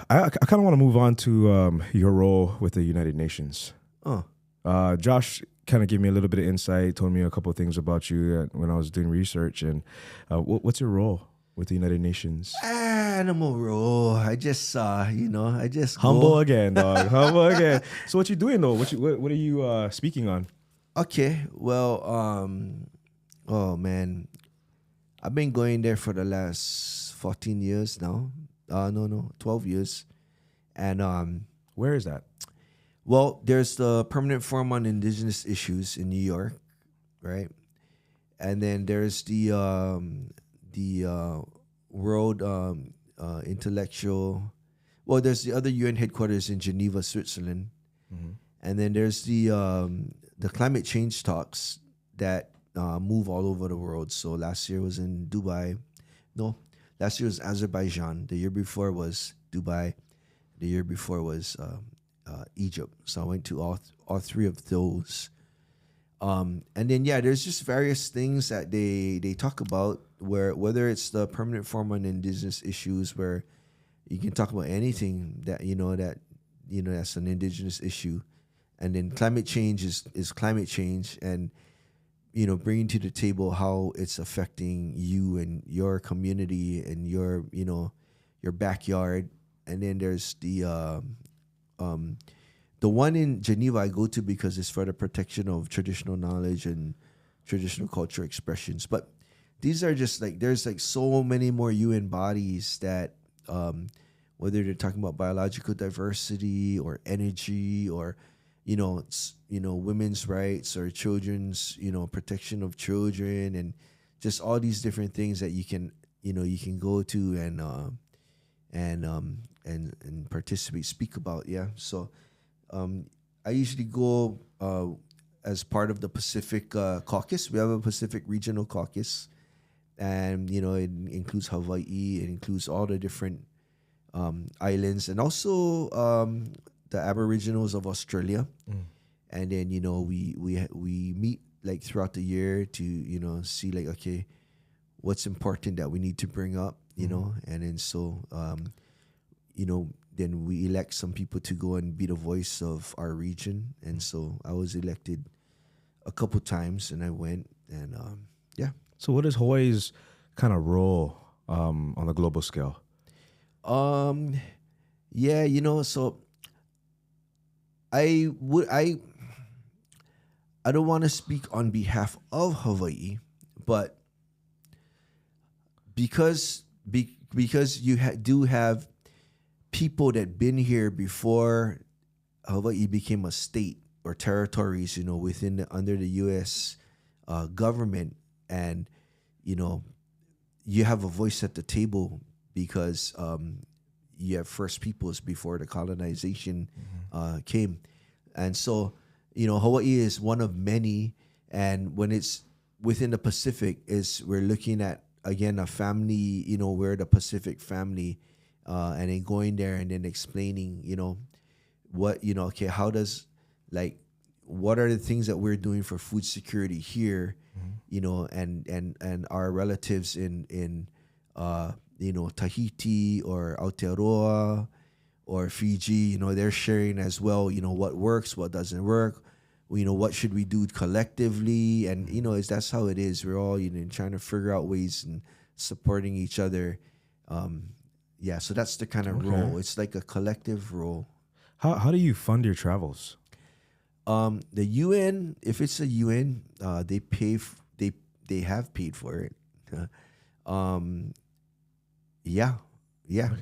I kind of want to move on to your role with the United Nations. Oh. Josh kind of gave me a little bit of insight, told me a couple of things about you when I was doing research. And what's your role with the United Nations? Animal role. I just I just humble go. again, dog. Humble again. So what you doing though? What are you speaking on? Okay. Well, oh man, I've been going there for the last 14 years now. No, 12 years. And where is that? Well, there's the Permanent Forum on Indigenous Issues in New York, right? And then there's the World Intellectual. Well, there's the other UN headquarters in Geneva, Switzerland, and then there's the climate change talks that move all over the world. So last year was in Dubai. No, last year was Azerbaijan. The year before was Dubai. The year before was Egypt. So I went to all three of those. And then there's just various things that they talk about, whether it's the Permanent Forum on Indigenous Issues, where you can talk about anything that that's an indigenous issue, and then climate change is climate change, and bringing to the table how it's affecting you and your community and your backyard. And then there's the one in Geneva I go to because it's for the protection of traditional knowledge and traditional culture expressions. But these are just there's so many more UN bodies that whether they're talking about biological diversity or energy or women's rights or children's protection of children, and just all these different things that you can go to and participate, speak about. Yeah. So I usually go as part of the Pacific Caucus. We have a Pacific Regional Caucus, and it includes Hawaii. It includes all the different islands, and also the Aboriginals of Australia. And then we meet throughout the year to see okay, what's important that we need to bring up, and then so then we elect some people to go and be the voice of our region. And so I was elected a couple times, and I went, and So what is Hawaii's kind of role on the global scale? So I don't want to speak on behalf of Hawaii, but because you do have people that been here before Hawaii became a state or territories, under the U.S. Government, and you have a voice at the table because you have First Peoples before the colonization came, and so Hawaii is one of many. And when it's within the Pacific, we're looking at again a family. We're the Pacific family. And then going there and then explaining, what, okay, how does, what are the things that we're doing for food security here, and our relatives in Tahiti or Aotearoa or Fiji, they're sharing as well, what works, what doesn't work, what should we do collectively. And, that's how it is. We're all, trying to figure out ways and supporting each other. So that's the kind of role. It's like a collective role. How do you fund your travels? The UN, if it's a UN, they pay. They have paid for it. Okay.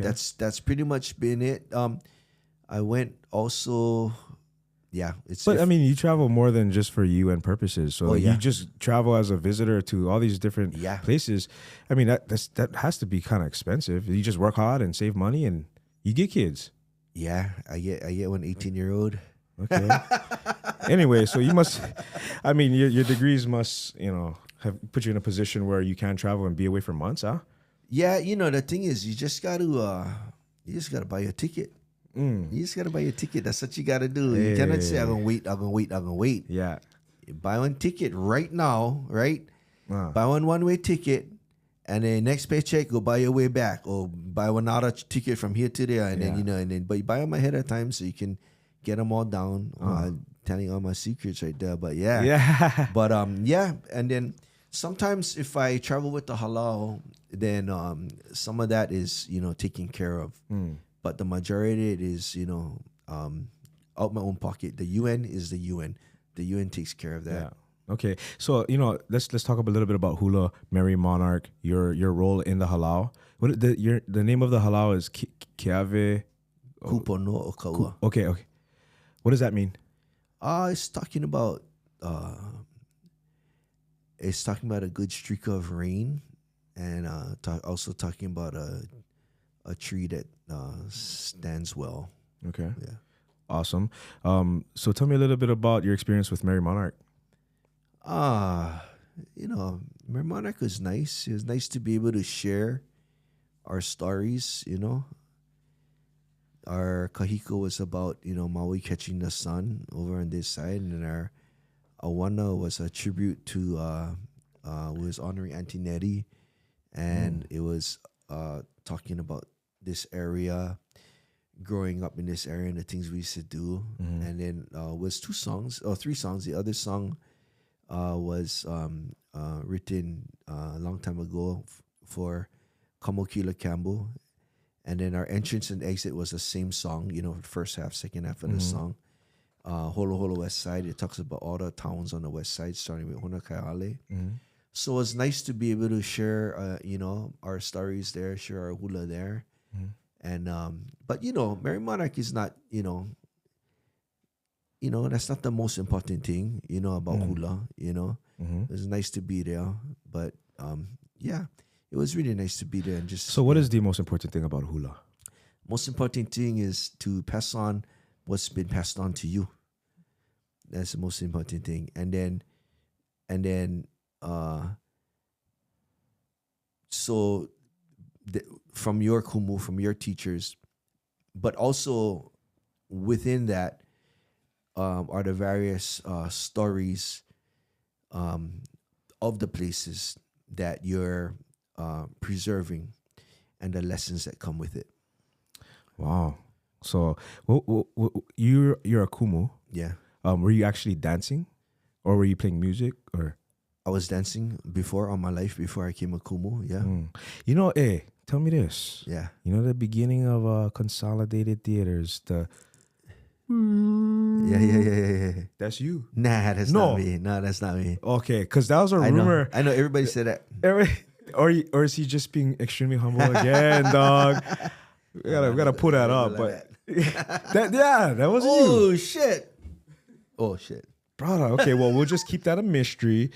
That's pretty much been it. I went also. You travel more than just for UN purposes. So you just travel as a visitor to all these different places. I mean, that has to be kind of expensive. You just work hard and save money, and you get kids. Yeah, I get one 18-year-old. Okay. Anyway, so you must. I mean, your degrees must have put you in a position where you can travel and be away for months, huh? Yeah, the thing is, you just gotta buy a ticket. You just gotta buy a ticket. That's what you gotta do. You cannot say I'm gonna wait. Yeah. You buy one ticket right now, right? Buy one way ticket, And then next paycheck, go buy your way back, or buy one hour ticket from here to there, and then but you buy them ahead of time so you can get them all down. Telling all my secrets right there, but but and then sometimes if I travel with the halal, then some of that is taken care of, but the majority it is out my own pocket. The UN is the UN. The UN takes care of that. Yeah. Okay, so let's talk a little bit about hula, Merry Monarch, your role in the halau. What the name of the halau is Keave Kupono Okaua. Okay. What does that mean? It's talking about a good streak of rain, and also talking about a tree that stands well. Okay. Yeah. Awesome. So tell me a little bit about your experience with Merry Monarch. Merry Monarch was nice. It was nice to be able to share our stories, Our kahiko was about, Maui catching the sun over on this side, and our awana was a tribute to was honoring Auntie Nettie, and it was talking about this area, growing up in this area and the things we used to do. And then was 3 songs. The other song was written a long time ago for Kamokila Campbell. And then our entrance and exit was the same song, first half, second half of the song. Holo Holo West Side, it talks about all the towns on the west side, starting with Honokai Hale. So it's nice to be able to share, our stories there, share our hula there. And, but, Merry Monarch is not, that's not the most important thing, about hula, It's nice to be there. But, it was really nice to be there. And just. So what is the most important thing about hula? Most important thing is to pass on what's been passed on to you. That's the most important thing. And then, from your kumu, from your teachers, but also within that are the various stories of the places that you're preserving and the lessons that come with it. Wow. So you're a kumu. Yeah. Were you actually dancing, or were you playing music, or? I was dancing all my life before I became a kumu. Yeah. Tell me this. Yeah. The beginning of Consolidated Theaters, the. Yeah. That's you. Nah, that's not me. No, that's not me. Okay, because that was a rumor. I know everybody said that. Or is he just being extremely humble again, dog? We gotta pull that up. But that wasn't you. Oh shit. Brother, okay, well, we'll just keep that a mystery.